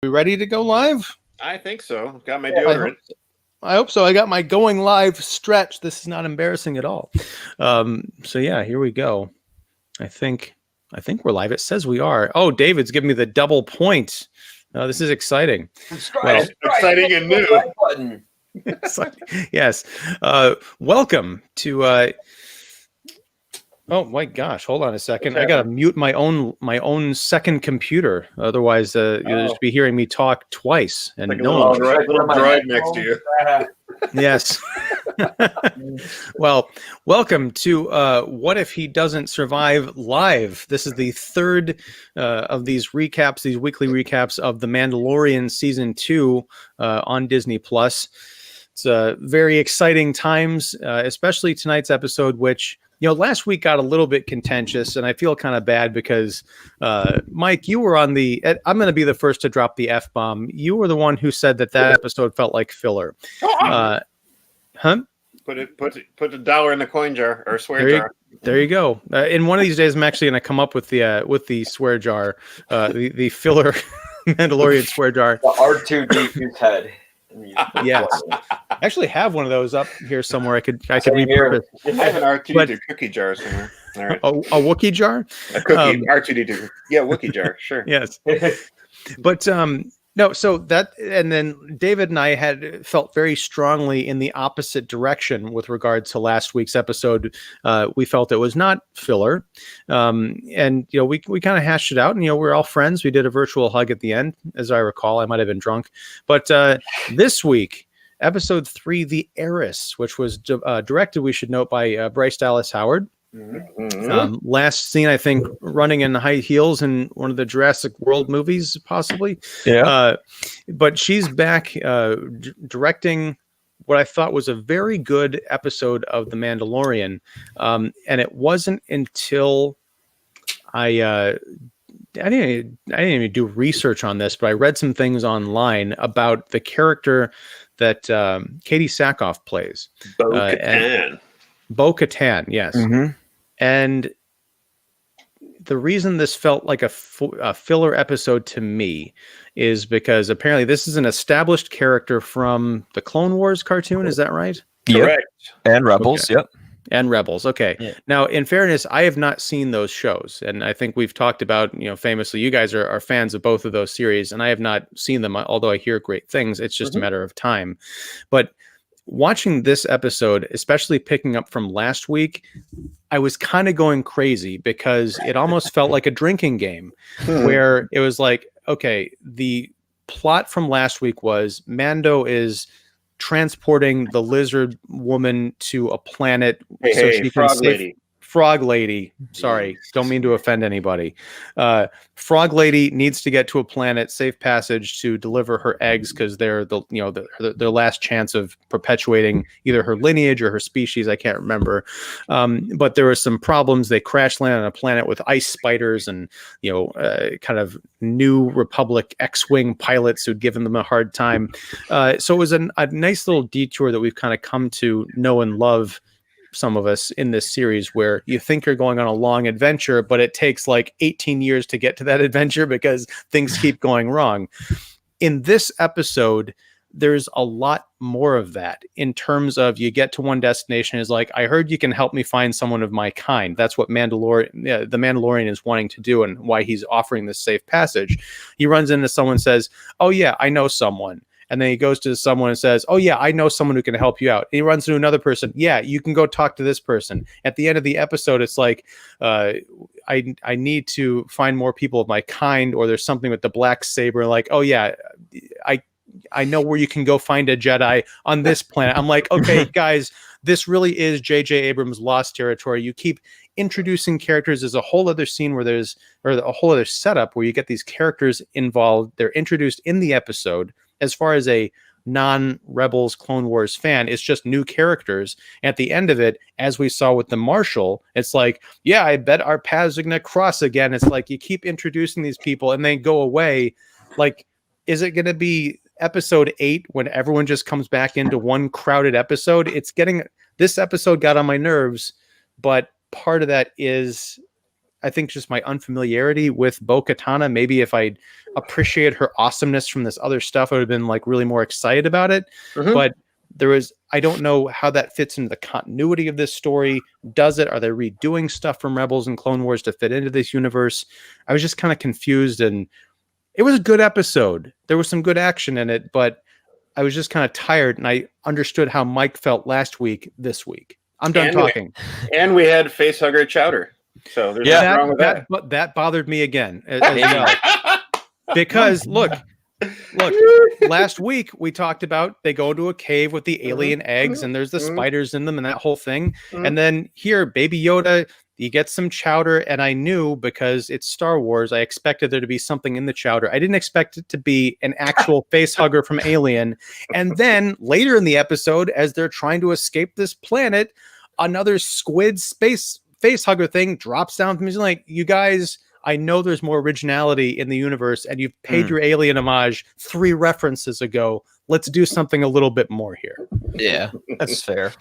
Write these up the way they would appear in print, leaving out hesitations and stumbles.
We ready to go live? I think so. Got my deodorant. I hope so. I got my going live stretch. This is not embarrassing at all. So yeah, here we go. I think we're live. It says we are. Oh, David's giving me the double point. This is exciting. Exciting and new. Yes. Welcome to. Oh my gosh! Hold on a second. I gotta mute my own second computer. Otherwise, you'll just be hearing me talk twice, and like no one. Little droid next to you. Yes. Well, welcome to What If He Doesn't Survive Live. This is the third of these recaps, these weekly recaps of The Mandalorian Season 2 on Disney+. It's very exciting times, especially tonight's episode, which, you know, last week got a little bit contentious, and I feel kind of bad because, Mike, you were on the, I'm going to be the first to drop the F-bomb. You were the one who said that episode felt like filler. Huh? Put a dollar in the coin jar or swear jar. There you go. In one of these days, I'm actually going to come up with the swear jar, the filler Mandalorian swear jar. The R2D2's head. Yes, I actually have one of those up here somewhere. I could repurpose. I have an R2D2 cookie jar somewhere. All right. A Wookiee jar. A cookie R2D2. Yeah, Wookiee jar. Sure. Yes. But no. So that, and then David and I had felt very strongly in the opposite direction with regard to last week's episode. We felt it was not filler, and you know we kind of hashed it out, and you know we're all friends. We did a virtual hug at the end, as I recall. I might have been drunk, but this week, episode 3, The Heiress, which was directed, we should note, by Bryce Dallas Howard. Mm-hmm. Last scene, I think, running in high heels in one of the Jurassic World movies, possibly. Yeah. But she's back directing what I thought was a very good episode of The Mandalorian. And it wasn't until I didn't even do research on this, but I read some things online about the character that Katie Sackhoff plays. Bo-Katan, yes. Mm-hmm. And the reason this felt like a filler episode to me is because apparently this is an established character from the Clone Wars cartoon. Is that right? Correct. Yep. And Rebels. Okay. Yep. And Rebels. Okay. Yeah. Now, in fairness, I have not seen those shows. And I think we've talked about, you know, famously, you guys are fans of both of those series. And I have not seen them, although I hear great things. It's just a matter of time. But watching this episode, especially picking up from last week, I was kind of going crazy because it almost felt like a drinking game where it was like, okay, the plot from last week was Mando is transporting the lizard woman to a planet so she can save Frog Lady. Sorry, don't mean to offend anybody. Frog Lady needs to get to a planet, safe passage, to deliver her eggs because they're their last chance of perpetuating either her lineage or her species. I can't remember. But there were some problems. They crash land on a planet with ice spiders and kind of New Republic X-wing pilots who'd given them a hard time. So it was a nice little detour that we've kind of come to know and love, some of us, in this series, where you think you're going on a long adventure, but it takes like 18 years to get to that adventure because things keep going wrong. In this episode, there's a lot more of that in terms of you get to one destination is like, I heard you can help me find someone of my kind. That's what the Mandalorian is wanting to do and why he's offering this safe passage. He runs into someone and says, oh yeah, I know someone. And then he goes to someone and says, oh, yeah, I know someone who can help you out. And he runs to another person. Yeah, you can go talk to this person. At the end of the episode, it's like, I need to find more people of my kind, or there's something with the black saber. Like, oh, yeah, I know where you can go find a Jedi on this planet. I'm like, okay, guys, this really is J.J. Abrams' lost territory. You keep introducing characters. There's a whole other scene or a whole other setup where you get these characters involved. They're introduced in the episode. As far as a non-Rebels Clone Wars fan, it's just new characters. At the end of it, as we saw with the Marshal, it's like, yeah, I bet our paths are going to cross again. It's like you keep introducing these people and they go away. Like, is it going to be episode 8 when everyone just comes back into one crowded episode? This episode got on my nerves, but part of that is I think just my unfamiliarity with Bo-Katan. Maybe if I'd appreciated her awesomeness from this other stuff, I would have been like really more excited about it. But I don't know how that fits into the continuity of this story. Does it? Are they redoing stuff from Rebels and Clone Wars to fit into this universe? I was just kind of confused, and it was a good episode. There was some good action in it, but I was just kind of tired, and I understood how Mike felt last week, this week. I'm done talking. And we had facehugger chowder. So there's nothing wrong with that. But that bothered me again as well. Because look, last week we talked about they go to a cave with the alien eggs and there's the spiders in them and that whole thing. And then here, Baby Yoda, you get some chowder, and I knew because it's Star Wars, I expected there to be something in the chowder. I didn't expect it to be an actual face hugger from Alien. And then later in the episode, as they're trying to escape this planet, another squid space face hugger thing drops down from me. Like, you guys, I know there's more originality in the universe, and you've paid your Alien homage 3 references ago. Let's do something a little bit more here. Yeah, that's fair.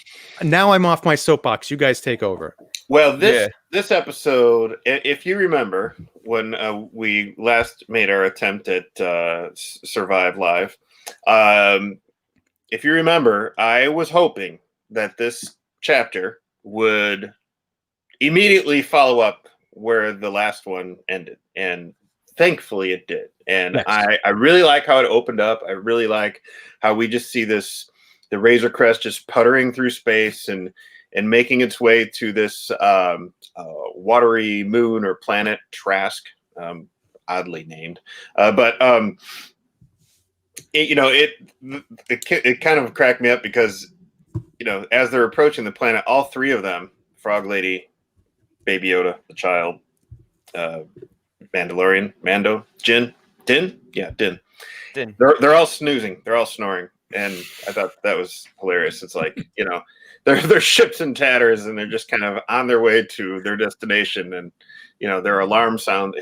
Now I'm off my soapbox. You guys take over. Well, this episode, if you remember, when we last made our attempt at Survive Live, if you remember, I was hoping that this chapter would immediately follow up where the last one ended, and thankfully it did. And I really like how it opened up. I really like how we just see the Razor Crest just puttering through space and making its way to this watery moon or planet, Trask, oddly named. It kind of cracked me up because, as they're approaching the planet, all 3 of them, Frog Lady, Baby Yoda, the child, Mandalorian, Mando, Din. They're all snoozing. They're all snoring. And I thought that was hilarious. It's like, they're ships in tatters, and they're just kind of on their way to their destination. And, his alarm sounds.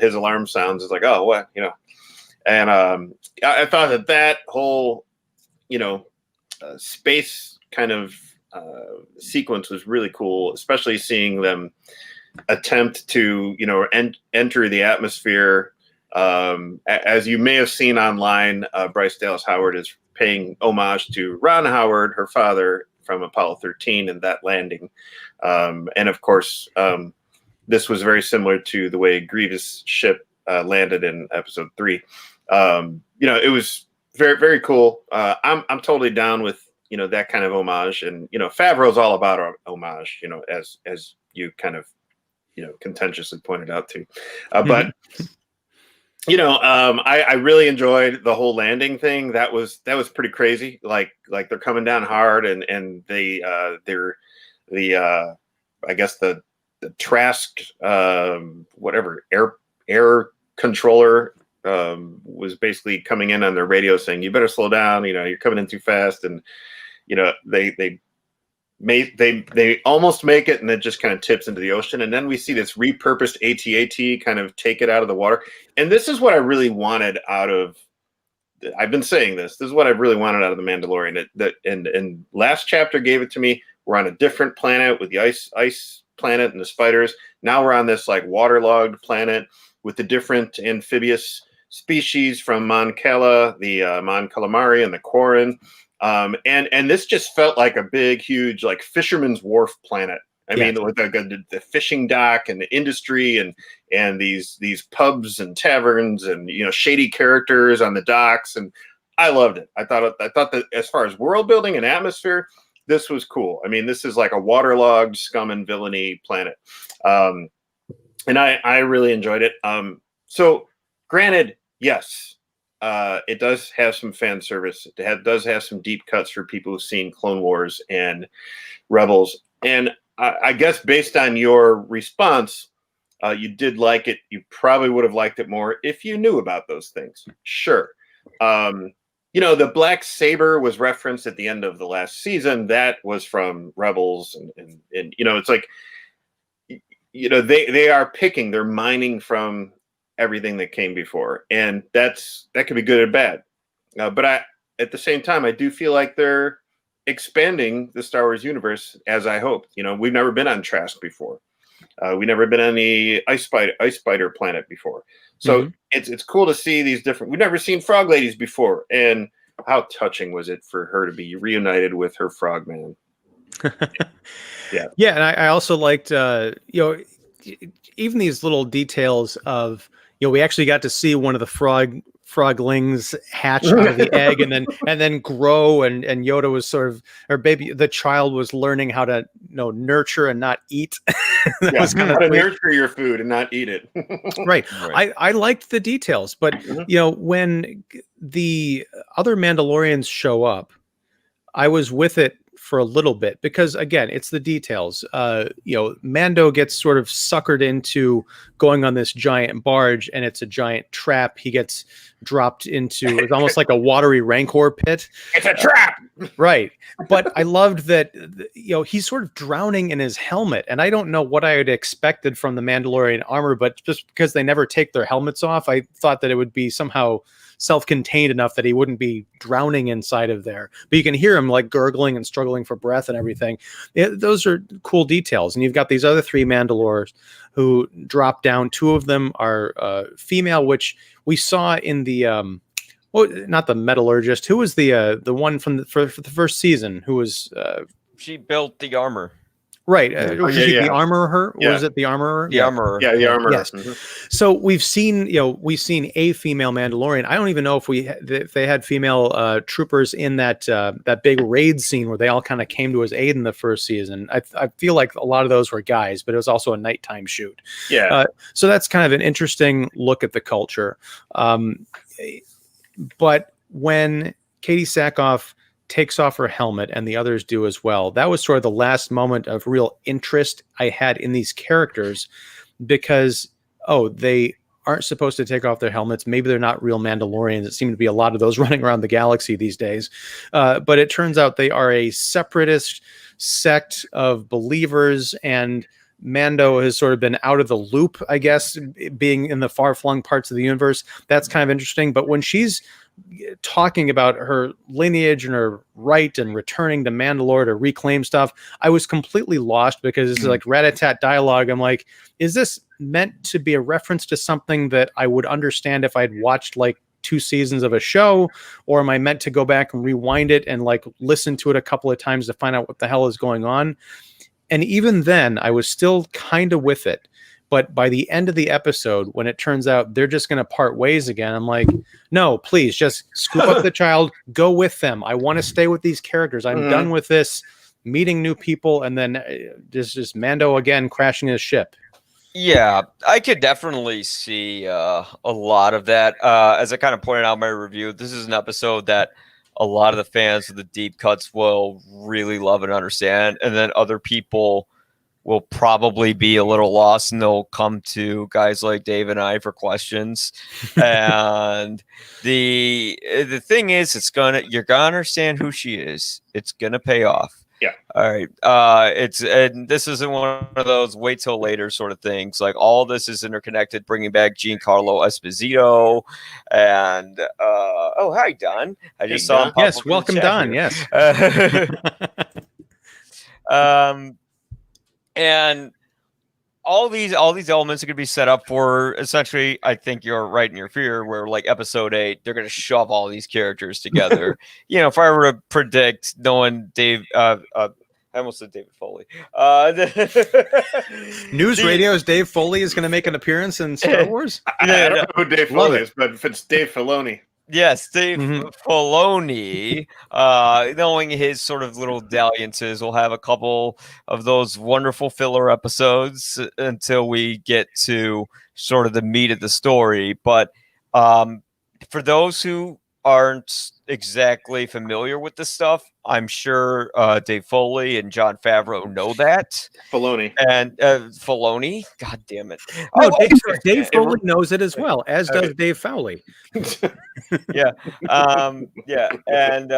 It's like, oh, what, and I thought that whole, space kind of sequence was really cool, especially seeing them attempt to, enter the atmosphere. As you may have seen online, Bryce Dallas Howard is paying homage to Ron Howard, her father, from Apollo 13 and that landing. And of course, this was very similar to the way Grievous' ship landed in episode 3. It was very, very cool. I'm totally down with, that kind of homage. And, Favreau's all about homage, as you kind of, contentiously pointed out too. But I really enjoyed the whole landing thing. That was pretty crazy. Like they're coming down hard, and they're I guess the Trask whatever air controller was basically coming in on their radio saying, "You better slow down. You're coming in too fast." And they almost make it, and it just kind of tips into the ocean. And then we see this repurposed AT-AT kind of take it out of the water. And this is what I really wanted out of, I've been saying this is what I really wanted out of the Mandalorian. And last chapter gave it to me. We're on a different planet with the ice planet and the spiders. Now we're on this like waterlogged planet with the different amphibious species from Mon Cala, the Mon Calamari and the Quarren. And this just felt like a big, huge, like fisherman's wharf planet. I mean, with the fishing dock and the industry and these pubs and taverns and, shady characters on the docks. And I loved it. I thought that as far as world building and atmosphere, this was cool. I mean, this is like a waterlogged scum and villainy planet. And I really enjoyed it. So granted, yes, it does have some fan service. It does have some deep cuts for people who've seen Clone Wars and Rebels. And I guess based on your response, you did like it. You probably would have liked it more if you knew about those things. Sure. The black saber was referenced at the end of the last season. That was from Rebels. And it's like, they are picking, they're mining from everything that came before. And that could be good or bad. But at the same time, I do feel like they're expanding the Star Wars universe as I hoped. We've never been on Trask before. We never been on the ice spider planet before. So it's cool to see these different. We've never seen frog ladies before, and how touching was it for her to be reunited with her frogman? Yeah, and I also liked even these little details of we actually got to see one of the froglings hatch out of the egg and then grow, and Yoda was the child was learning how to nurture and not eat. That was kind of how to nurture your food and not eat it. Right. I liked the details, but when the other Mandalorians show up, I was with it for a little bit because, again, it's the details. Mando gets sort of suckered into going on this giant barge, and it's a giant trap. He gets dropped into it's almost like a watery rancor pit. It's a trap, right? But I loved that he's sort of drowning in his helmet, and I don't know what I had expected from the Mandalorian armor, but just because they never take their helmets off, I thought that it would be somehow self-contained enough that he wouldn't be drowning inside of there. But you can hear him like gurgling and struggling for breath and everything. Those are cool details. And you've got these other 3 Mandalores who drop down. 2 of them are female, which we saw in the not the metallurgist. Who was the one from for the first season? Who was she built the armor. Right. The armorer? Yeah. Or is it the armorer? The armorer. Yeah, the armorer. Yes. So we've seen a female Mandalorian. I don't even know if they had female troopers in that big raid scene where they all kind of came to his aid in the first season. I feel like a lot of those were guys, but it was also a nighttime shoot. Yeah. So that's kind of an interesting look at the culture. But when Katie Sackhoff takes off her helmet, and the others do as well, that was sort of the last moment of real interest I had in these characters, because they aren't supposed to take off their helmets. Maybe they're not real Mandalorians. It seemed to be a lot of those running around the galaxy these days, but it turns out they are a separatist sect of believers, and Mando has sort of been out of the loop, I guess, being in the far-flung parts of the universe. That's kind of interesting. But when she's talking about her lineage and her right and returning to Mandalore to reclaim stuff, I was completely lost because it's like rat-a-tat dialogue. I'm like, is this meant to be a reference to something that I would understand if I'd watched like 2 seasons of a show, or am I meant to go back and rewind it and like listen to it a couple of times to find out what the hell is going on? And even then, I was still kind of with it. But by the end of the episode, when it turns out they're just going to part ways again, I'm like, no, please just scoop up the child, go with them. I want to stay with these characters. I'm done with this meeting new people and then just Mando again crashing his ship. Yeah, I could definitely see a lot of that. As I kind of pointed out in my review, this is an episode that a lot of the fans of the deep cuts will really love and understand, and then other people will probably be a little lost, and they'll come to guys like Dave and I for questions. And the thing is, you're gonna understand who she is. It's gonna pay off. Yeah. All right. And this isn't one of those wait till later sort of things. Like, all this is interconnected, bringing back Giancarlo Esposito, and hi Don. I just saw him. Yes, welcome Don. Yes. And all these elements are going to be set up for, essentially, I think you're right in your fear, where like episode 8, they're going to shove all these characters together. If I were to predict, knowing Dave, I almost said David Foley. News Radio's Dave Foley is going to make an appearance in Star Wars? I don't know who Dave Foley is, but if it's Dave Filoni. Yes, Dave Filoni, knowing his sort of little dalliances, will have a couple of those wonderful filler episodes until we get to sort of the meat of the story. But for those who aren't exactly familiar with this stuff, I'm sure Dave Foley and Jon Favreau know that. Filoni. And Filoni, God damn it. No, Dave Foley knows it as well, as does Dave Fowley. Yeah. Yeah. And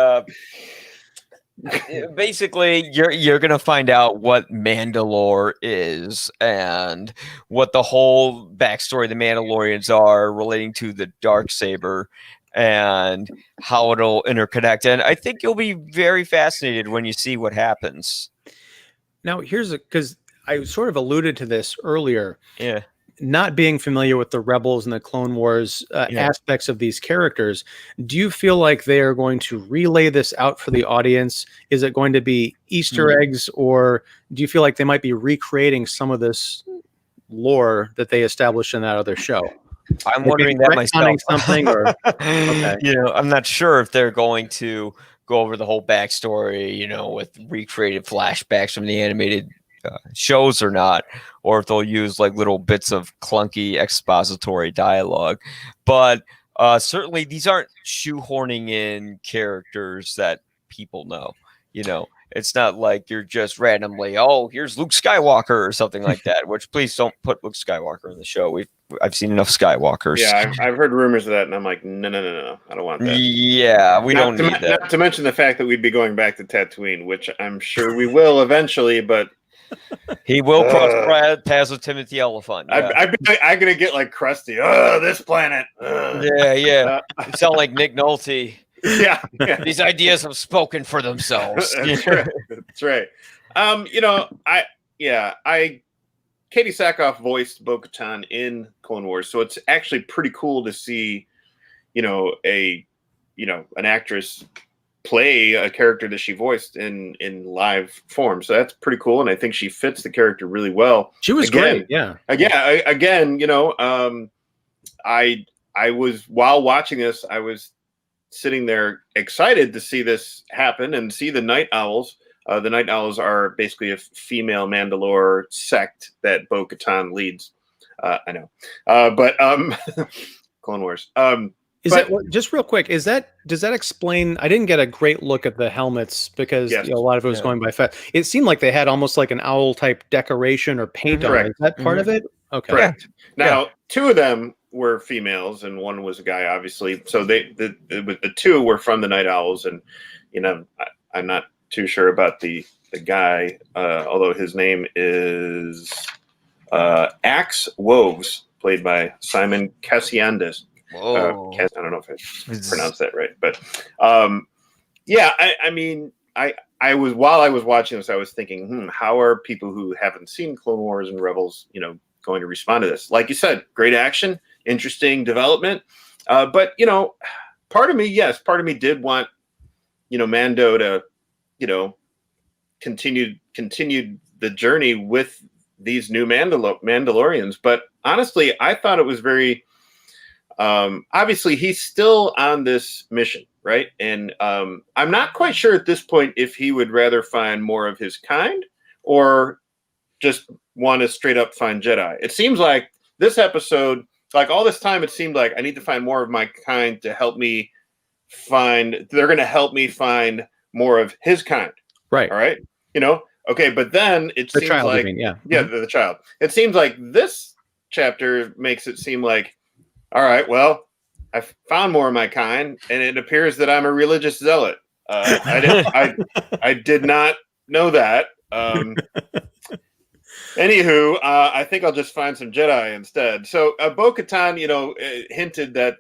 basically, you're going to find out what Mandalore is and what the whole backstory of the Mandalorians are relating to the Darksaber, and how it'll interconnect. And I think you'll be very fascinated when you see what happens. Now, because I sort of alluded to this earlier. Yeah. Not being familiar with the Rebels and the Clone Wars aspects of these characters, do you feel like they are going to relay this out for the audience? Is it going to be Easter eggs, or do you feel like they might be recreating some of this lore that they established in that other show? I'm wondering that myself. Something, or okay. I'm not sure if they're going to go over the whole backstory, with recreated flashbacks from the animated shows or not, or if they'll use like little bits of clunky expository dialogue. But certainly these aren't shoehorning in characters that people know. It's not like you're just randomly, oh, here's Luke Skywalker or something like that. Which please don't put Luke Skywalker in the show. I've seen enough Skywalkers. Yeah, I've heard rumors of that, and I'm like, no, I don't want that. Yeah, we don't need that. Not to mention the fact that we'd be going back to Tatooine, which I'm sure we will eventually, but he will cross paths with Timothy Elephant. Yeah. I'm gonna get like crusty. This planet. Yeah. You sound like Nick Nolte. Yeah. These ideas have spoken for themselves. That's right. Katie Sackhoff voiced Bo-Katan in Clone Wars, so it's actually pretty cool to see, an actress play a character that she voiced in live form. So that's pretty cool, and I think she fits the character really well. She was great. Yeah. I was, while watching this, I was sitting there excited to see this happen and see the Night Owls. The Night Owls are basically a female Mandalore sect that Bo-Katan leads. I know, but Clone Wars. Just real quick? Does that explain? I didn't get a great look at the helmets because a lot of it was going by fast. It seemed like they had almost like an owl type decoration or paint on it. Is that part of it? Okay. Correct. Now, two of them were females and one was a guy, obviously. So the two were from the Night Owls, and I'm not too sure about the guy, although his name is Axe Woves, played by Simon Cassiandes. Whoa. I don't know if I pronounced that right, but I was, while I was watching this, I was thinking, how are people who haven't seen Clone Wars and Rebels, going to respond to this? Like you said, great action, interesting development, but part of me did want Mando to continue the journey with these new Mandalorians, but honestly, I thought it was very. Obviously, he's still on this mission, right? And I'm not quite sure at this point if he would rather find more of his kind or just want to straight up find Jedi. It seems like this episode, like all this time, it seemed like I need to find more of my kind to help me find. They're going to help me find more of his kind, right? All right, okay. But then it seems like, the child. It seems like this chapter makes it seem like, all right, well, I found more of my kind, and it appears that I'm a religious zealot. I did not know that. Anywho, I think I'll just find some Jedi instead. So Bo-Katan, hinted that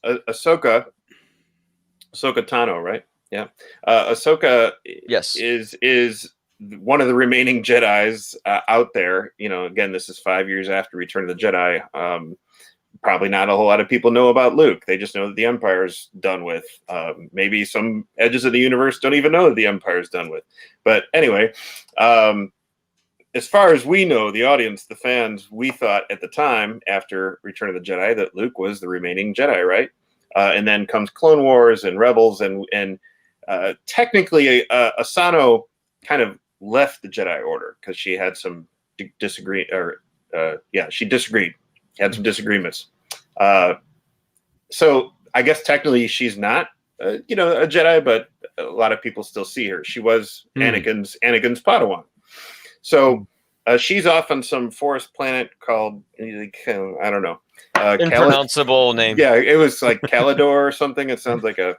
Ahsoka Tano, right? Yeah, Ahsoka, yes, is one of the remaining Jedis out there. Again, this is 5 years after Return of the Jedi. Probably not a whole lot of people know about Luke. They just know that the Empire's done with. Maybe some edges of the universe don't even know that the Empire's done with. But anyway, as far as we know, the audience, the fans, we thought at the time after Return of the Jedi that Luke was the remaining Jedi, right? And then comes Clone Wars and Rebels, and technically Asano kind of left the Jedi Order because she had some she disagreed. Had some disagreements. So I guess technically she's not, a Jedi, but a lot of people still see her. She was Anakin's Padawan. So she's off on some forest planet called, I don't know. Impronounceable name. Yeah, it was like Calidor or something. It sounds like an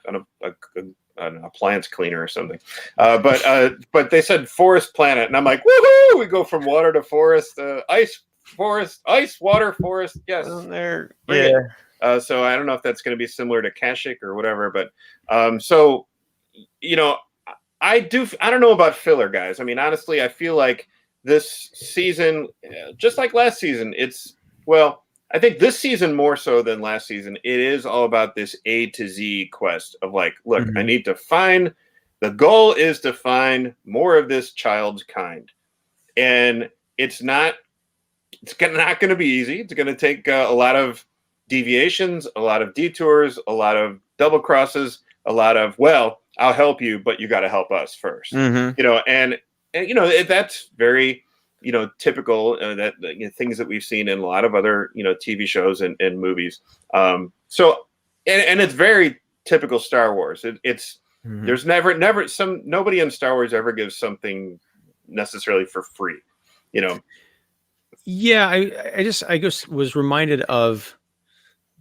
appliance cleaner or something. But they said forest planet, and I'm like, woohoo! We go from water to forest, ice, water, forest. Yes. There. Yeah. So I don't know if that's going to be similar to Kashyyyk or whatever, but I don't know about filler, guys. I mean, honestly, I feel like this season, just like last season, I think this season more so than last season, it is all about this A to Z quest of like, look, I need to find, the goal is to find more of this child's kind. And it's not going to be easy. It's going to take a lot of deviations, a lot of detours, a lot of double crosses, a lot of, well, I'll help you, but you got to help us first. You know, and you know, that's very, you know, typical things that we've seen in a lot of other, you know, TV shows and movies. So it's very typical Star Wars. It's there's never nobody in Star Wars ever gives something necessarily for free, you know. Yeah, I just was reminded of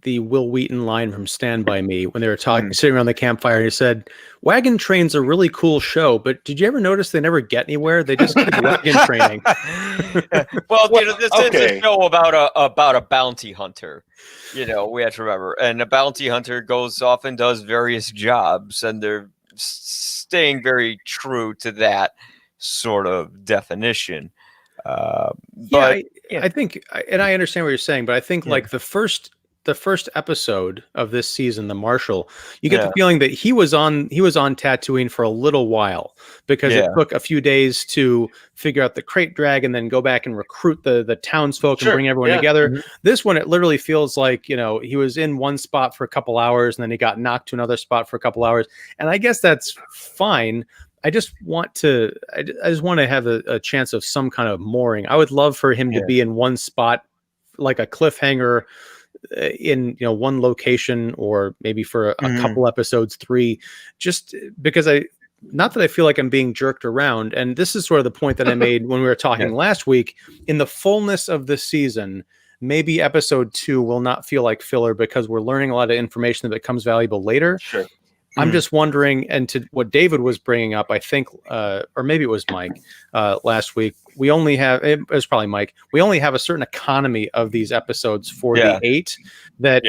the Will Wheaton line from Stand By Me when they were talking, sitting around the campfire, and he said, "Wagon Train's a really cool show, but did you ever notice they never get anywhere? They just keep wagon training." Well, you know, this is a show about a bounty hunter. You know, we have to remember, and a bounty hunter goes off and does various jobs, and they're staying very true to that sort of definition. But I think, and I understand what you're saying, but I think like the first episode of this season, the Marshal, you get the feeling that he was on Tatooine for a little while, because it took a few days to figure out the crate drag and then go back and recruit the townsfolk and bring everyone together. This one, it literally feels like, you know, he was in one spot for a couple hours and then he got knocked to another spot for a couple hours. And I guess that's fine. I just want to have a chance of some kind of mooring. I would love for him to be in one spot, like a cliffhanger, in, you know, one location, or maybe for a couple episodes, 3, just because not that I feel like I'm being jerked around. And this is sort of the point that I made when we were talking last week. In the fullness of this season, maybe episode 2 will not feel like filler, because we're learning a lot of information that becomes valuable later. I'm just wondering, and to what David was bringing up, I think, or maybe it was Mike last week, it was probably Mike, we only have a certain economy of these episodes for the 8, that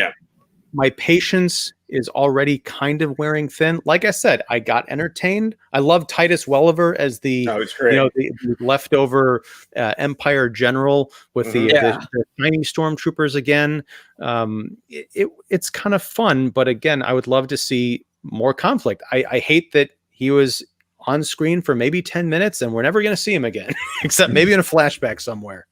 my patience is already kind of wearing thin. Like I said, I got entertained. I love Titus Welliver as the leftover Empire general with the tiny stormtroopers again. It's kind of fun, but again, I would love to see more conflict. I hate that he was on screen for maybe 10 minutes and we're never going to see him again, except maybe in a flashback somewhere.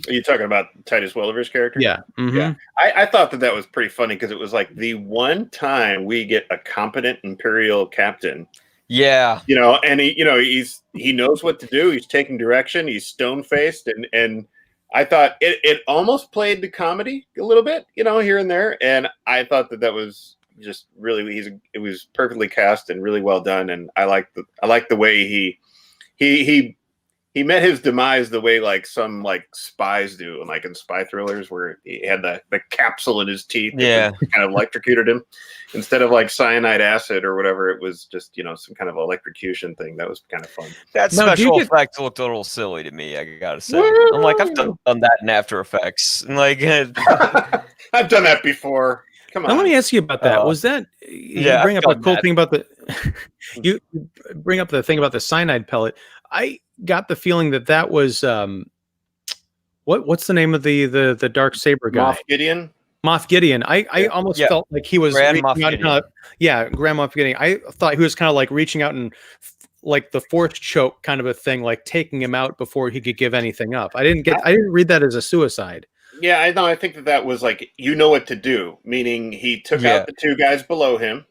Are you talking about Titus Welliver's character? Yeah. Yeah. I thought that was pretty funny, because it was like the one time we get a competent Imperial captain. Yeah. You know, and he knows what to do. He's taking direction. He's stone-faced. And I thought it almost played the comedy a little bit, you know, here and there. And I thought that was just really, it was perfectly cast and really well done. And I like the way he met his demise the way like some like spies do, and like in spy thrillers where he had the capsule in his teeth, kind of electrocuted him instead of like cyanide acid or whatever. It was just, you know, some kind of electrocution thing. That was kind of fun. That special effect looked a little silly to me, I gotta say. I'm like, I've done that in After Effects. Like, I've done that before. Come on. Now, let me ask you about that. Was that you bring up a cool thing about you bring up the thing about the cyanide pellet? I got the feeling that was what's the name of the dark saber guy? Moff Gideon. I almost felt like he was Grand Moff Gideon. Grand Moff Gideon. I thought he was kind of like reaching out and like the force choke kind of a thing, like taking him out before he could give anything up. I didn't read that as a suicide. Yeah, I know. I think that was like, you know what to do, meaning he took out the 2 guys below him,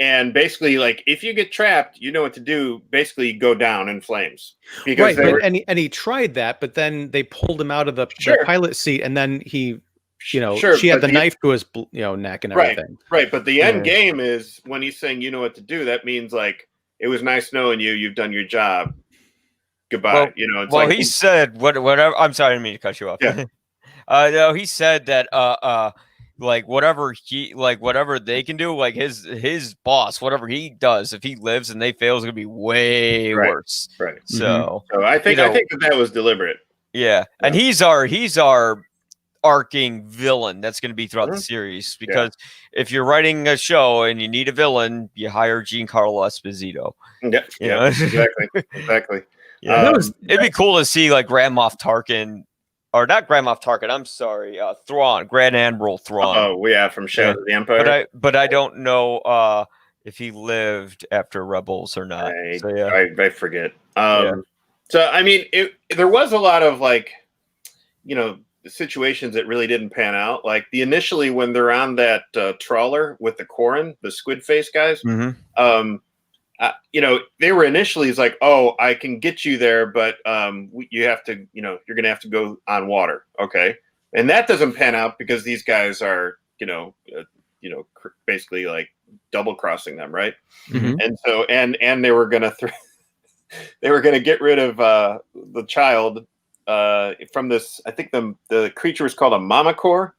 and basically, like, if you get trapped, you know what to do. Basically, go down in flames. Because and he tried that, but then they pulled him out of the pilot seat, and then he, she had the knife to his neck and everything. Right, but the end game is when he's saying, you know what to do. That means like, it was nice knowing you. You've done your job. Goodbye. Well, he said whatever. I'm sorry, I didn't mean to cut you off. Yeah. No, he said that like whatever they can do, like his boss, whatever he does, if he lives and they fail, is gonna be way worse. Right. So I think that was deliberate. Yeah. And he's our arcing villain that's going to be throughout the series, because if you're writing a show and you need a villain, you hire Giancarlo Esposito. Exactly. Yeah, it'd be cool to see like Grand Moff Tarkin, or not Grand Moff Tarkin. I'm sorry, Thrawn, Grand Admiral Thrawn. Oh, yeah, from Shadows of the Empire. But I don't know if he lived after Rebels or not. I forget. So I mean, there was a lot of like, situations that really didn't pan out. Like initially when they're on that trawler with the Quarren, the squid face guys. Mm-hmm. They were initially like, oh, I can get you there, but you have to, you're going to have to go on water. Okay. And that doesn't pan out because these guys are, basically like double crossing them. Right. Mm-hmm. And so, and they were going to, they were going to get rid of the child from this. I think the creature was called a mamacor,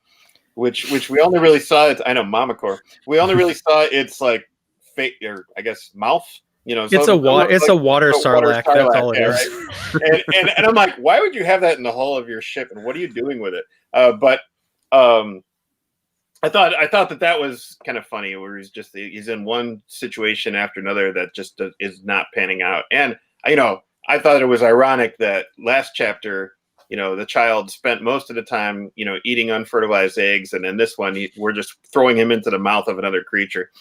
which we only really saw. I know mamacor. We only really saw its like fate, or I guess mouth. It's a water sarlacc. That's all it is. Right? and I'm like, why would you have that in the hull of your ship? And what are you doing with it? But I thought that was kind of funny, where he's in one situation after another that just is not panning out. And I thought it was ironic that last chapter, the child spent most of the time, eating unfertilized eggs, and in this one, we're just throwing him into the mouth of another creature.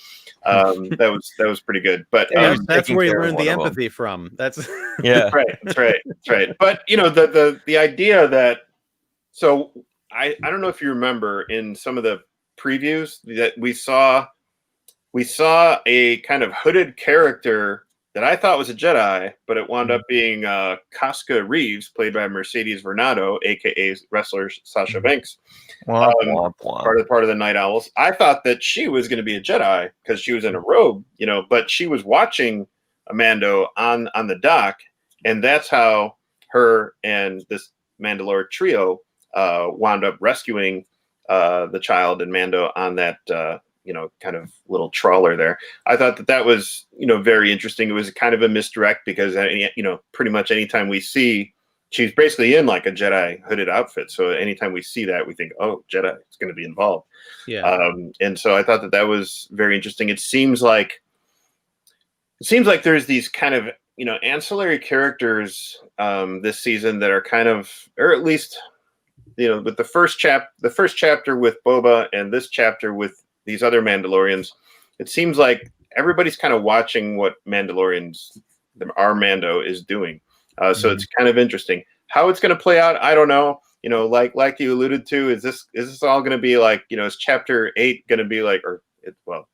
That was pretty good. But that's where you learned the empathy from. That's That's right. But the idea that, so I don't know if you remember in some of the previews that we saw a kind of hooded character that I thought was a Jedi, but it wound up being Casca Reeves, played by Mercedes Vernado, aka wrestler Sasha Banks, part of the Night Owls. I thought that she was going to be a Jedi because she was in a robe, but she was watching Mando on the dock, and that's how her and this Mandalorian trio wound up rescuing the child and Mando on that kind of little trawler there. I thought that was, very interesting. It was kind of a misdirect because, pretty much anytime we see, she's basically in like a Jedi hooded outfit. So anytime we see that, we think, oh, Jedi is going to be involved. Yeah. And so I thought that was very interesting. It seems like there's these kind of, ancillary characters this season that are kind of, or at least, with the first chapter with Boba and this chapter with these other Mandalorians, it seems like everybody's kind of watching what our Mando is doing. So it's kind of interesting how it's going to play out. I don't know. Like you alluded to, is this all going to be like, is chapter 8 going to be like, the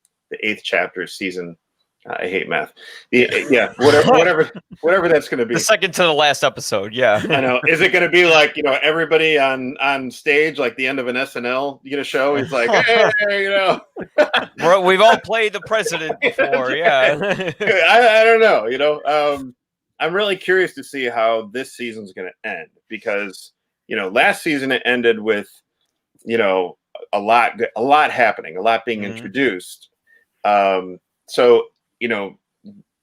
8th chapter is season. I hate math. Whatever that's going to be. The second to the last episode. Yeah. I know. Is it going to be like, everybody on stage, like the end of an SNL, show? He's like, hey, We've all played the president before. Yeah. I don't know. I'm really curious to see how this season's going to end because, last season it ended with, a lot happening, a lot being introduced. So,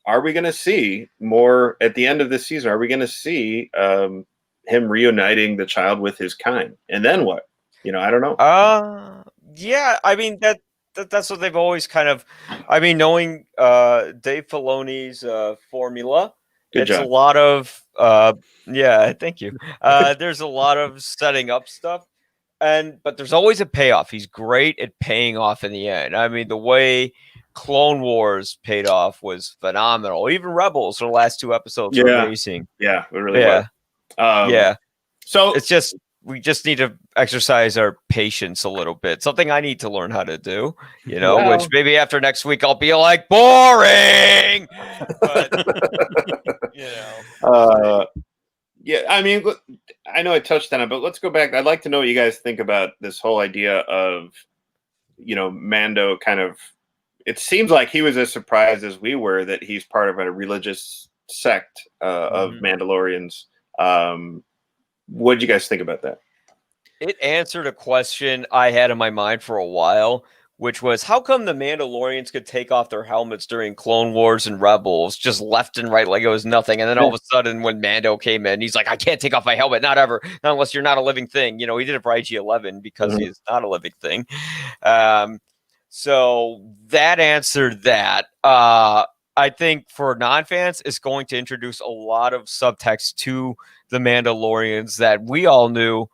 are we going to see more at the end of this season? Are we going to see him reuniting the child with his kind? And then what? I don't know. Yeah. I mean, that's what they've always kind of, knowing Dave Filoni's formula, Good job. A lot of, thank you. There's a lot of setting up stuff. But there's always a payoff. He's great at paying off in the end. The way Clone Wars paid off was phenomenal. Even Rebels, the last 2 episodes were amazing. Yeah, it really was. So it's just we just need to exercise our patience a little bit. Something I need to learn how to do. Which maybe after next week I'll be like boring. But I know I touched on it, but let's go back. I'd like to know what you guys think about this whole idea of, Mando kind of. It seems like he was as surprised as we were that he's part of a religious sect of Mandalorians. What did you guys think about that? It answered a question I had in my mind for a while, which was how come the Mandalorians could take off their helmets during Clone Wars and Rebels just left and right like it was nothing. And then all of a sudden when Mando came in, he's like, I can't take off my helmet. Not ever. Not unless you're not a living thing. He did it for IG-11 because he is not a living thing. So that answered that. I think for non-fans, it's going to introduce a lot of subtext to the Mandalorians that we all knew,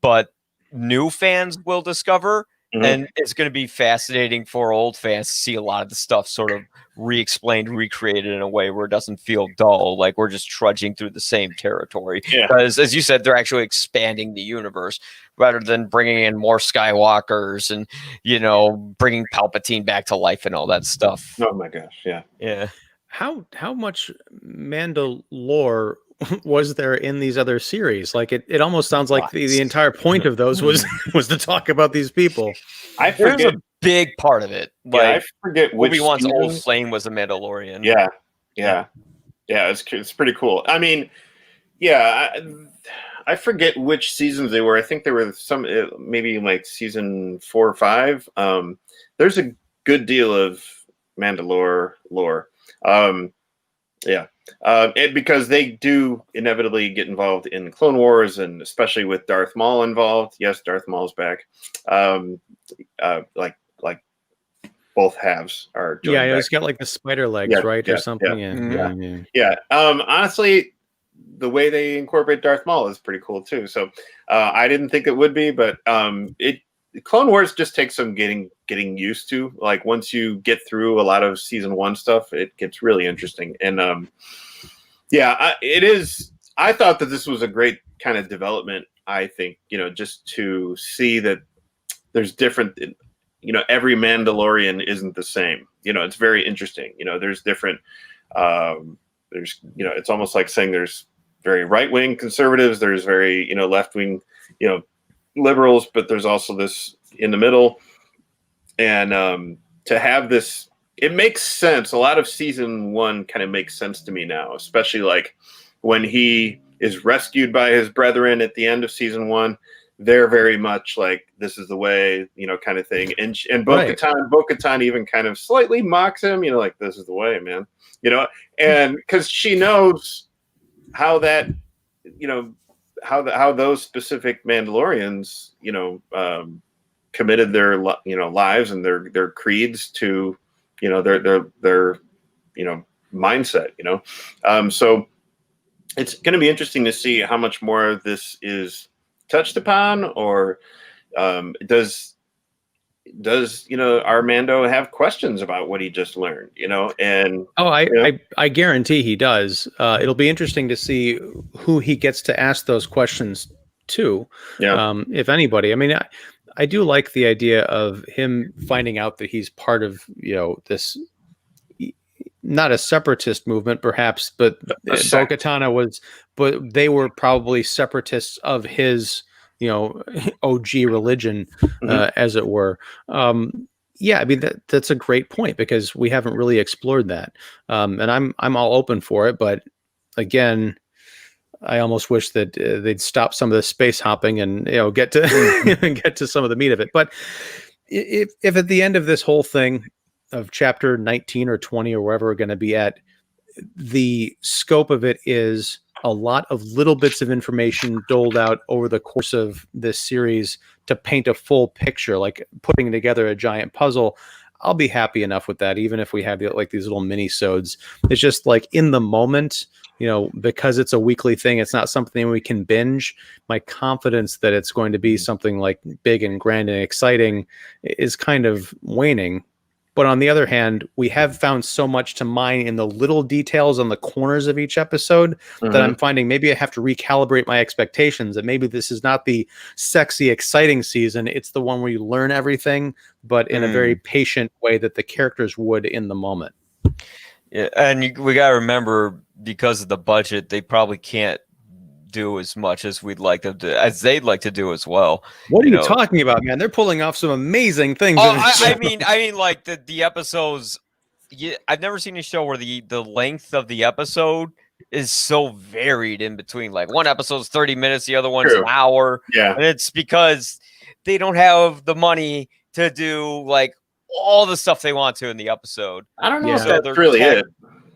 but new fans will discover. Mhm. And it's going to be fascinating for old fans to see a lot of the stuff sort of re-explained, recreated in a way where it doesn't feel dull, like we're just trudging through the same territory. Yeah. Because, as you said, they're actually expanding the universe rather than bringing in more Skywalkers and, bringing Palpatine back to life and all that stuff. Oh my gosh, yeah. Yeah. How much Mandalore was there in these other series? Like it almost sounds like the entire point of those was to talk about these people. I There's forget. a big part of it. Yeah, I forget which Obi-Wan's old season. flame was a Mandalorian. Yeah. It's pretty cool. I mean, yeah, I forget which seasons they were. I think there were some, maybe like season 4 or 5. There's a good deal of Mandalore lore. And because they do inevitably get involved in Clone Wars, and especially with Darth Maul involved. Yes, Darth Maul's back. Like both halves are. Yeah, he's got like the spider legs, right, or something. Yeah. Honestly, the way they incorporate Darth Maul is pretty cool too. So I didn't think it would be, but Clone Wars just takes some getting used to. Like once you get through a lot of season 1 stuff, it gets really interesting. And it is. I thought that this was a great kind of development. I think just to see that there's different. Every Mandalorian isn't the same. It's very interesting. There's different. It's almost like saying there's very right-wing conservatives. There's very left-wing liberals, but there's also this in the middle. And to have this, it makes sense. A lot of season 1 kind of makes sense to me now, especially like when he is rescued by his brethren at the end of season 1. They're very much like, this is the way, kind of thing. And Bo-Katan even kind of slightly mocks him, like, this is the way, man. And because she knows how that, how those specific Mandalorians, committed their, lives and their creeds to, their mindset, so it's going to be interesting to see how much more of this is touched upon, or does Armando have questions about what he just learned, and I guarantee he does. It'll be interesting to see who he gets to ask those questions to, if anybody. I mean, I do like the idea of him finding out that he's part of this, not a separatist movement perhaps, but Bo-Katan was, but they were probably separatists of his OG religion, as it were. I mean that's a great point, because we haven't really explored that, and I'm all open for it. But again, I almost wish that they'd stop some of the space hopping and get to get to some of the meat of it. But if at the end of this whole thing of chapter 19 or 20 or wherever we're going to be at, the scope of it is a lot of little bits of information doled out over the course of this series to paint a full picture, like putting together a giant puzzle, I'll be happy enough with that, even if we have like these little mini-sodes. It's just like in the moment, because it's a weekly thing, it's not something we can binge. My confidence that it's going to be something like big and grand and exciting is kind of waning. But on the other hand, we have found so much to mine in the little details on the corners of each episode that I'm finding maybe I have to recalibrate my expectations, that maybe this is not the sexy, exciting season. It's the one where you learn everything, but in a very patient way that the characters would in the moment. Yeah, and we got to remember, because of the budget, they probably can't do as much as we'd like them to, as they'd like to do as well. What are you talking about, man? They're pulling off some amazing things. I mean, like the episodes. I've never seen a show where the length of the episode is so varied in between. Like one episode's 30 minutes, the other one's an hour. Yeah, and it's because they don't have the money to do like all the stuff they want to in the episode. I don't know if that's really it.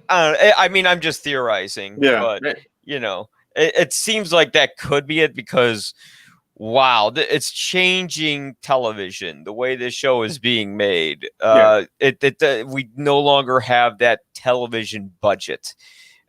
I mean, I'm just theorizing. Yeah, but it seems like that could be it, because wow, it's changing television, the way this show is being made. We no longer have that television budget.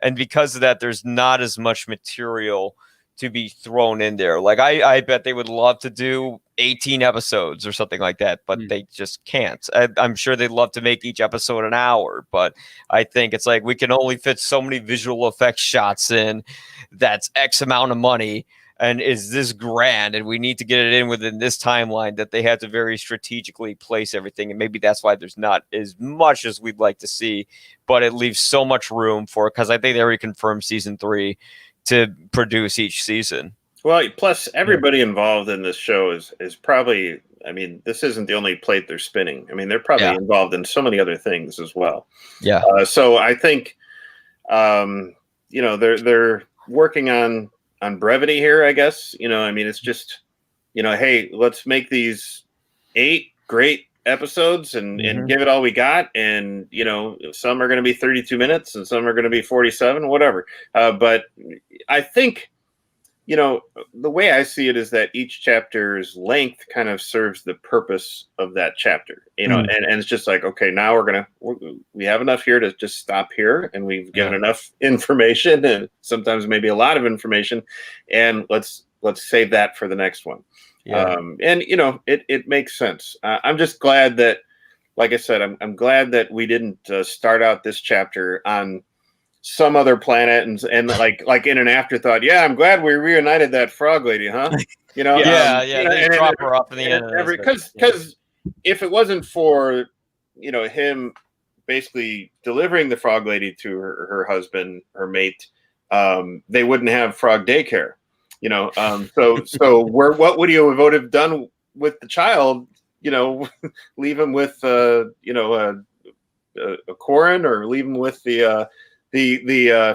And because of that, there's not as much material to be thrown in there. Like I bet they would love to do 18 episodes or something like that, but they just can't. I'm sure they'd love to make each episode an hour, but I think it's like we can only fit so many visual effects shots in. That's X amount of money. And is this grand, and we need to get it in within this timeline, that they have to very strategically place everything. And maybe that's why there's not as much as we'd like to see, but it leaves so much room for, because I think they already confirmed season 3 to produce each season. Well, plus everybody involved in this show is probably, I mean, this isn't the only plate they're spinning. I mean, they're probably involved in so many other things as well. Yeah. So I think, they're working on brevity here, I guess. I mean, it's just, hey, let's make these 8 great episodes and give it all we got. And, some are going to be 32 minutes and some are going to be 47, whatever. But I think, the way I see it is that each chapter's length kind of serves the purpose of that chapter, and it's just like, okay, now we have enough here to just stop here, and we've given enough information, and sometimes maybe a lot of information, and let's save that for the next one. And it makes sense. I'm just glad that, like I said, I'm glad that we didn't start out this chapter on some other planet and like in an afterthought. Yeah, I'm glad we reunited that frog lady, huh? They drop her up in the end. Because if it wasn't for him basically delivering the frog lady to her husband, her mate, they wouldn't have frog daycare. So what would you have done with the child? Leave him with a Corin, or leave him with the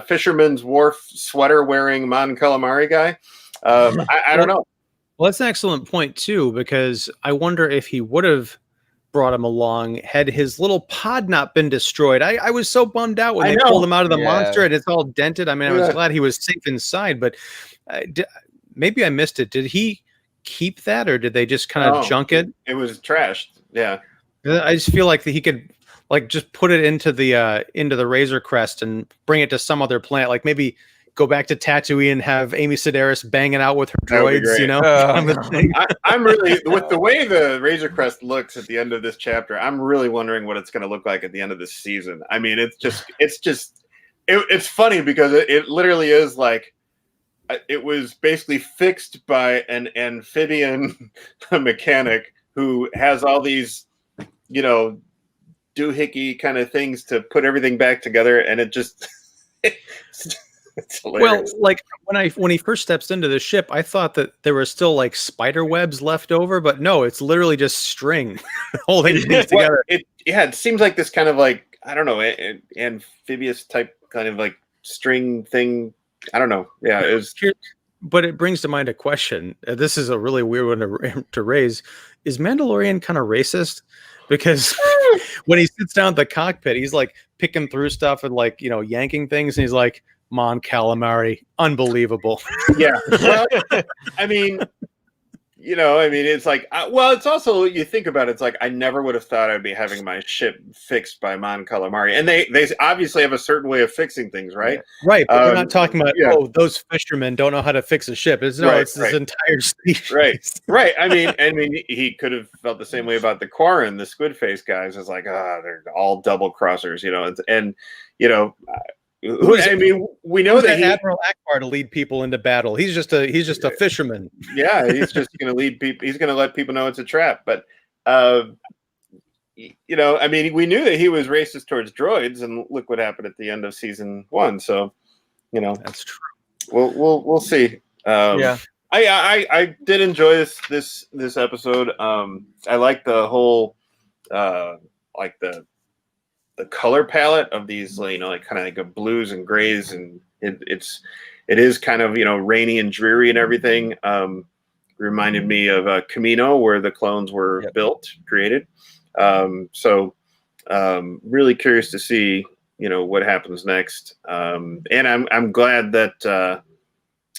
Fisherman's Wharf sweater wearing Mon Calamari guy. I don't know. Well, that's an excellent point too, because I wonder if he would have brought him along had his little pod not been destroyed. I was so bummed out when they pulled him out of the monster and it's all dented. I mean, I was glad he was safe inside, but maybe I missed it. Did he keep that, or did they just kind of junk it? It was trashed. Yeah. I just feel like he could just put it into the Razor Crest and bring it to some other planet. Like maybe go back to Tatooine and have Amy Sedaris banging out with her droids, I'm really, with the way the Razor Crest looks at the end of this chapter, I'm really wondering what it's going to look like at the end of this season. I mean, it's funny because it literally is like, it was basically fixed by an amphibian mechanic who has all these, doohickey kind of things to put everything back together, and it just it's hilarious. Well, like when he first steps into the ship, I thought that there were still like spider webs left over, but no, it's literally just string holding things together. It seems like this kind of like, I don't know, amphibious type kind of like string thing. I don't know. Yeah, it was. But it brings to mind a question. This is a really weird one to raise. Is Mandalorian kind of racist? Because when he sits down at the cockpit, he's like picking through stuff and like, yanking things. And he's like, Mon Calamari, unbelievable. Yeah. Well, I mean, it's like, it's also, you think about it, it's like, I never would have thought I'd be having my ship fixed by Mon Calamari. And they obviously have a certain way of fixing things, right? Right. But we're not talking about, those fishermen don't know how to fix a ship. It's this entire species. Right. I mean, he could have felt the same way about the Quarren, the squid face guys. It's like, they're all double crossers, we know that Admiral Akbar to lead people into battle. He's just a fisherman. Yeah, he's just going to lead people. He's going to let people know it's a trap. But we knew that he was racist towards droids, and look what happened at the end of season 1. So, that's true. We'll see. I did enjoy this episode. I like the whole the color palette of these, kind of like a blues and grays, and it is kind of rainy and dreary and everything. Reminded me of Camino, where the clones were created. So really curious to see what happens next. And I'm glad that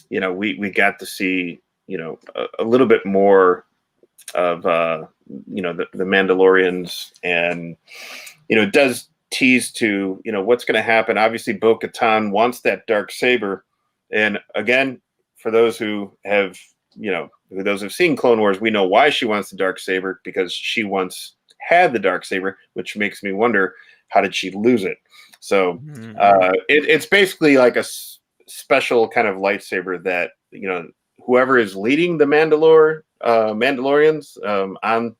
we got to see a little bit more of the Mandalorians, and it does tease to what's going to happen. Obviously, Bo-Katan wants that dark saber, and again, for those who have seen Clone Wars, we know why she wants the dark saber, because she once had the dark saber, which makes me wonder, how did she lose it? So it's basically like a special kind of lightsaber that whoever is leading the Mandalorians on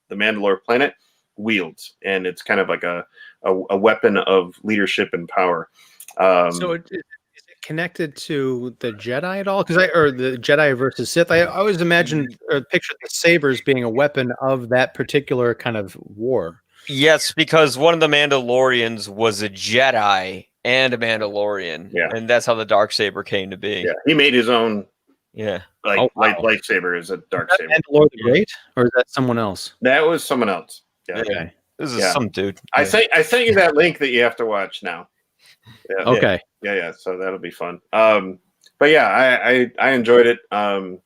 the Mandalore planet wields, and it's kind of like a weapon of leadership and power. So is it connected to the Jedi at all? Or the Jedi versus Sith? I always imagined or pictured the sabers being a weapon of that particular kind of war. Yes, because one of the Mandalorians was a Jedi and a Mandalorian, and that's how the darksaber came to be. Yeah, he made his own. Yeah, lightsaber is a dark saber. Mandalore the Great, or is that someone else? That was someone else. Yeah. Okay. This is some dude. I sent you that link that you have to watch now. Yeah. Okay. Yeah. So that'll be fun. But yeah, I enjoyed it. I'm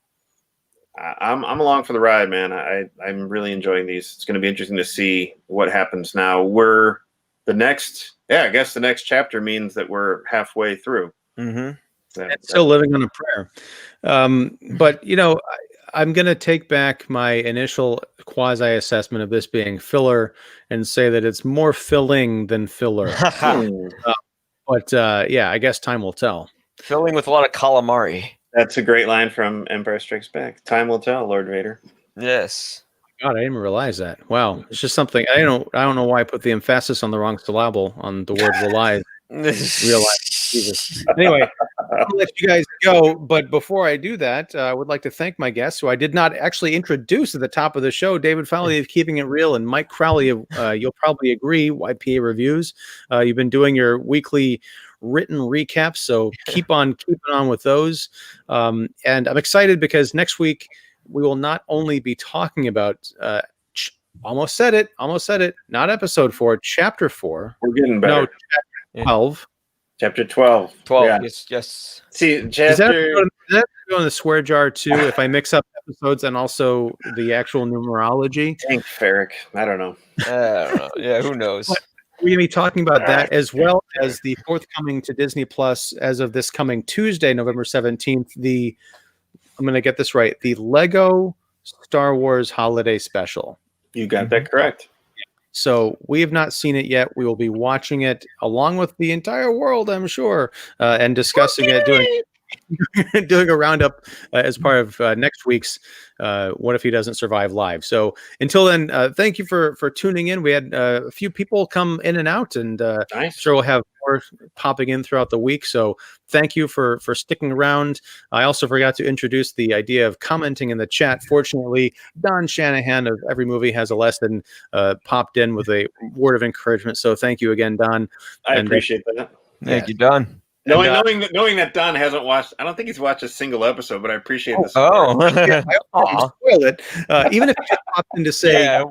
along for the ride, man. I'm really enjoying these. It's going to be interesting to see what happens now. I guess the next chapter means that we're halfway through. Mm-hmm. Still living on a prayer. But I'm going to take back my initial quasi assessment of this being filler and say that it's more filling than filler. But I guess time will tell. Filling with a lot of calamari. That's a great line from Empire Strikes Back. Time will tell, Lord Vader. Yes. God, I didn't realize that. Wow, it's just something I don't know why I put the emphasis on the wrong syllable on the word realize. Realize. Jesus. Anyway, I'll let you guys go. But before I do that, I would like to thank my guests, who I did not actually introduce at the top of the show. David Fowley of Keeping It Real, and Mike Crowley of You'll Probably Agree, YPA Reviews. You've been doing your weekly written recaps, so keep on keeping on with those. And I'm excited because next week we will not only be talking about almost said it, not episode 4, chapter 4. We're getting better. No, chapter 12. Chapter 12. 12. Yeah. Yes. See, Does that go in the swear jar too if I mix up episodes and also the actual numerology? Thank Ferric. I don't know. Yeah, who knows? But we're going to be talking about that, as well as the forthcoming to Disney Plus as of this coming Tuesday, November 17th. I'm going to get this right. The Lego Star Wars Holiday Special. You got that correct. So we have not seen it yet. We will be watching it along with the entire world, I'm sure, and discussing it, doing a roundup as part of next week's What If He Doesn't Survive Live. So until then, thank you for tuning in. We had a few people come in and out, and nice. I'm sure we'll have more popping in throughout the week. So thank you for sticking around. I also forgot to introduce the idea of commenting in the chat. Fortunately, Don Shanahan of Every Movie Has a Lesson popped in with a word of encouragement. So thank you again, Don. I appreciate that. Thank you, Don. Knowing that Don hasn't watched, I don't think he's watched a single episode, but I appreciate this. Oh, I spoil it. Even if you just popped in to say,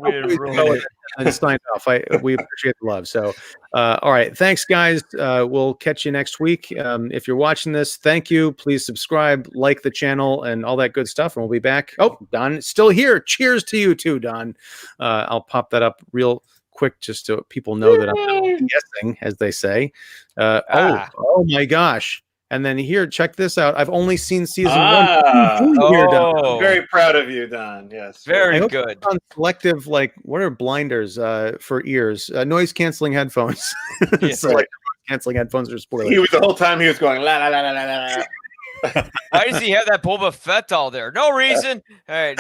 and signed off. We appreciate the love. So, all right, thanks, guys. We'll catch you next week. If you're watching this, thank you. Please subscribe, like the channel, and all that good stuff. And we'll be back. Oh, Don, it's still here. Cheers to you too, Don. I'll pop that up real quick just so people know that I'm guessing, as they say. Oh my gosh. And then here, check this out. I've only seen season 1. Here, Don. Very proud of you, Don. Yes. Very good. On selective, what are blinders for ears? Noise canceling headphones. Canceling headphones are spoilers. He was the whole time he was going la la la la la la. Why does he have that Boba Fett all there? No reason. All right.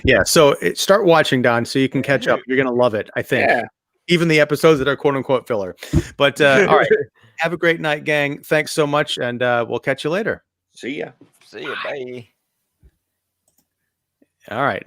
Yeah, so start watching, Don, so you can catch up. You're gonna love it, I think. Yeah. Even the episodes that are quote unquote filler. But all right, have a great night, gang. Thanks so much, and we'll catch you later. See ya. Bye. All right.